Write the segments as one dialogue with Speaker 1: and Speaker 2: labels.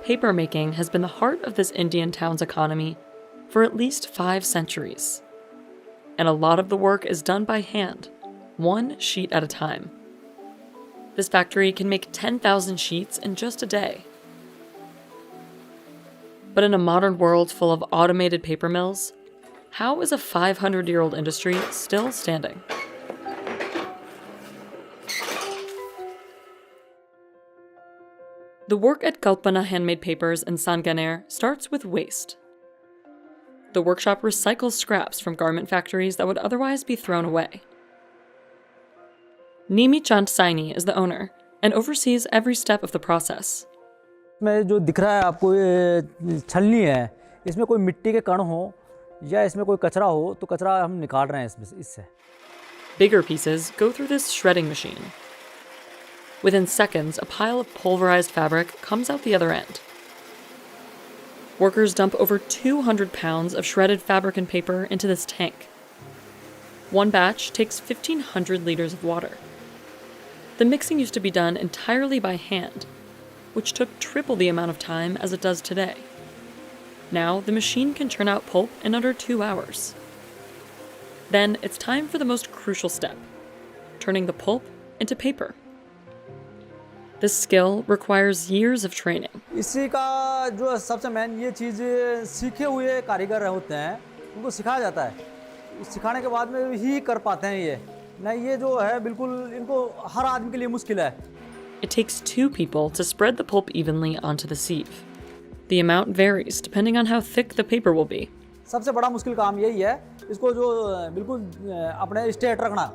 Speaker 1: Papermaking has been the heart of this Indian town's economy for at least 5 centuries. And a lot of the work is done by hand, one sheet at a time. This factory can make 10,000 sheets in just a day. But in a modern world full of automated paper mills, how is a 500-year-old industry still standing? The work at Kalpana Handmade Papers in Sanganer starts with waste. The workshop recycles scraps from garment factories that would otherwise be thrown away. Nimi Chand Saini is the owner and oversees every step of the process.
Speaker 2: इसमें जो दिख रहा है आपको ये छलनी है, इसमें कोई मिट्टी के कण हो या इसमें कोई कचरा हो तो कचरा हम निकाल रहे हैं इससे.
Speaker 1: Bigger pieces go through this shredding machine. Within seconds, a pile of pulverized fabric comes out the other end. Workers dump over 200 pounds of shredded fabric and paper into this tank. One batch takes 1,500 liters of water. The mixing used to be done entirely by hand, which took triple the amount of time as it does today. Now, the machine can churn out pulp in under 2 hours. Then, it's time for the most crucial step, turning the pulp into paper. This skill requires years of training.
Speaker 2: इसी का जो सबसे main ये चीज़ सीखे हुए कारीगर होते हैं, उनको सिखाया जाता है. सिखाने के बाद में ही कर पाते हैं ये. नहीं ये जो है बिल्कुल इनको हर आदमी के लिए मुश्किल है.
Speaker 1: It takes 2 people to spread the pulp evenly onto the sieve. The amount varies depending on how thick the paper will be.
Speaker 2: सबसे बड़ा मुश्किल काम यही है, इसको जो बिल्कुल अपने स्ट्रेट रखना.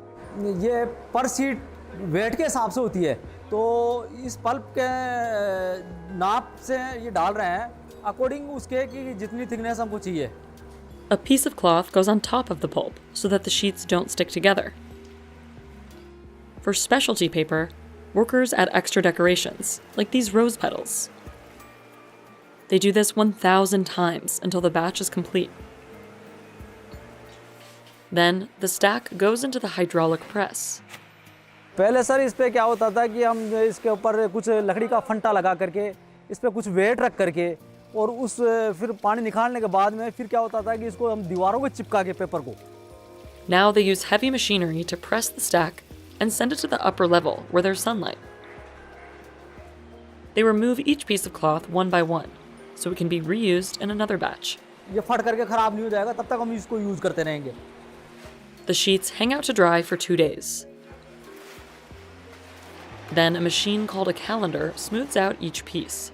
Speaker 2: ये पर सीट वेट के हिसाब से होती है, तो इस पल्प के नाप से ये डाल रहे हैं अकॉर्डिंग उसके कि जितनी थिकनेस हमको चाहिए.
Speaker 1: A piece of cloth goes on top of the pulp so that the sheets don't stick together. For specialty paper, workers add extra decorations, like these rose petals. They do this 1,000 times until the batch is complete. Then, the stack goes into the hydraulic press.
Speaker 2: पहले sir इस पे क्या होता था कि हम इसके ऊपर कुछ लकड़ी का फंटा लगा करके इस पे कुछ वेट रख करके और उस फिर पानी निकालने के बाद में फिर क्या होता था कि इसको हम दीवारों को चिपका के पेपर को.
Speaker 1: Now they use heavy machinery to press the stack and send it to the upper level where there's sunlight. They remove each piece of cloth one by one, so it can be reused in another batch.
Speaker 2: ये फट करके खराब नहीं हो जाएगा, तब तक हम इसको यूज करते रहेंगे.
Speaker 1: The sheets hang out to dry for 2 days. Then a machine called a calendar smooths out each piece.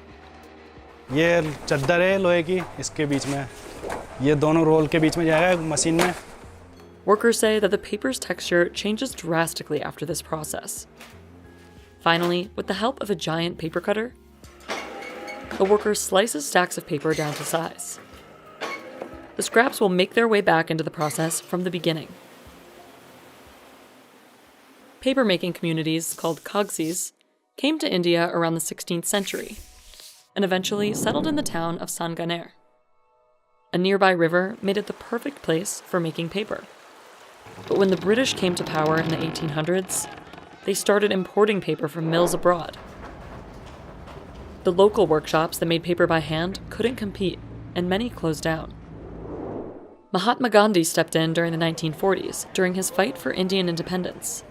Speaker 3: ये चद्दर है लोहे की, इसके बीच में ये दोनों रोल के बीच में जाएगा मशीन में.
Speaker 1: Workers say that the paper's texture changes drastically after this process. Finally, with the help of a giant paper cutter, the worker slices stacks of paper down to size. The scraps will make their way back into the process from the beginning. Paper-making communities called Khagsis came to India around the 16th century and eventually settled in the town of Sanganer. A nearby river made it the perfect place for making paper. But when the British came to power in the 1800s, they started importing paper from mills abroad. The local workshops that made paper by hand couldn't compete, and many closed down. Mahatma Gandhi stepped in during the 1940s during his fight for Indian independence.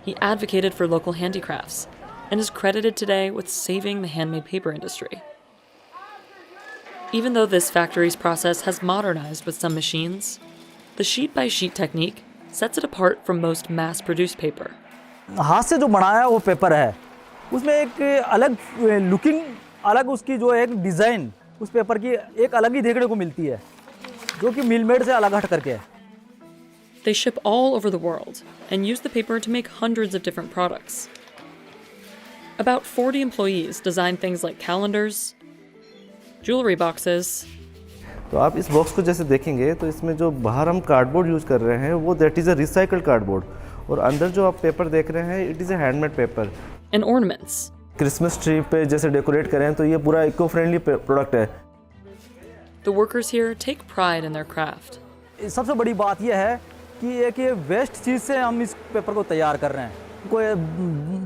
Speaker 1: He advocated for local handicrafts and is credited today with saving the handmade paper industry. Even though this factory's process has modernized with some machines, the sheet-by-sheet technique sets it apart from most mass-produced paper.
Speaker 2: हाथ से जो बनाया वो paper है, उसमें एक अलग looking, अलग उसकी जो एक डिज़ाइन उस पेपर की एक अलग ही देखने को मिलती है, जो कि मिल मेड से अलग हट करके है.
Speaker 1: They ship all over the world and use the paper to make hundreds of different products. About 40 employees design things like calendars, jewelry boxes.
Speaker 4: तो आप इस बॉक्स को जैसे देखेंगे तो इसमें जो बाहर हम कार्डबोर्ड यूज़ कर रहे हैं वो that is a recycled cardboard, और अंदर जो आप पेपर देख रहे हैं it is a handmade paper.
Speaker 1: And ornaments.
Speaker 4: Christmas tree पे जैसे डेकोरेट करें तो ये पूरा इको फ्रेंडली प्रोडक्ट है.
Speaker 1: The workers here take pride in their craft.
Speaker 2: सबसे बड़ी बात यह है कि एक ये वेस्ट चीज़ से हम इस पेपर को तैयार कर रहे हैं. कोई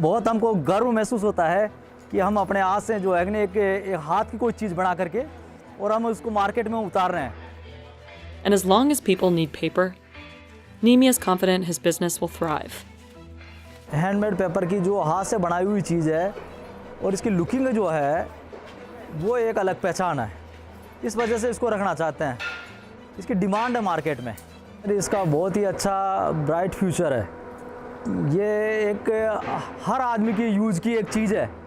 Speaker 2: बहुत हमको गर्व महसूस होता है कि हम अपने हाथ से जो है कि एक हाथ की कोई चीज़ बना करके और हम उसको मार्केट में उतार रहे हैं।
Speaker 1: And as long as people need paper, Nimi is confident his business will thrive.
Speaker 2: Handmade paper की जो हाथ से बनाई हुई चीज़ है और इसकी लुकिंग जो है वो एक अलग पहचान है, इस वजह से इसको रखना चाहते हैं। इसकी डिमांड है मार्केट में। इसका बहुत ही अच्छा ब्राइट फ्यूचर है। ये एक हर आदमी की यूज़ की एक चीज़ है।